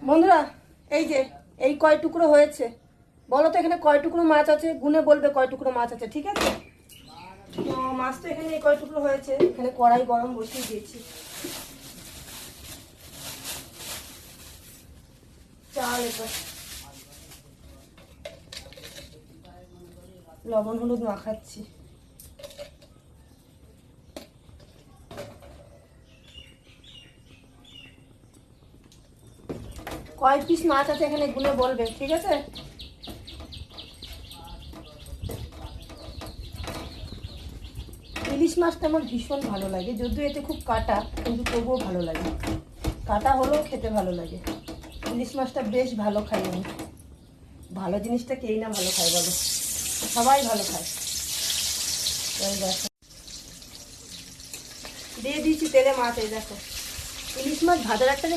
বন্ধুরা, এই যে এই কয় টুকরো হয়েছে বলো তো, এখানে কয় টুকরো মাছ আছে? গুনে বলবে কয় টুকরো মাছ আছে, ঠিক আছে? তো মাছ তো এখানে এই কয় টুকরো হয়েছে। এখানে কড়াই গরম বসিয়ে দিয়েছি। চাল এবার লবণ হলুদ মাখাচ্ছি। কয় পিস মাছ আছে এখানে গুনে বলবে, ঠিক আছে? ইলিশ মাছটা আমার ভীষণ ভালো লাগে, যদিও এতে খুব কাটা, কিন্তু তবুও ভালো লাগে। কাটা হলেও খেতে ভালো লাগে। ইলিশ মাছটা বেশ ভালো খাই আমি। ভালো জিনিসটা কেই না ভালো খায় বলো? সবাই ভালো খায়। দেখো দিয়ে দিয়েছি তেলে মাছ। এই দেখো ইলিশ মাছ ভাজার একটা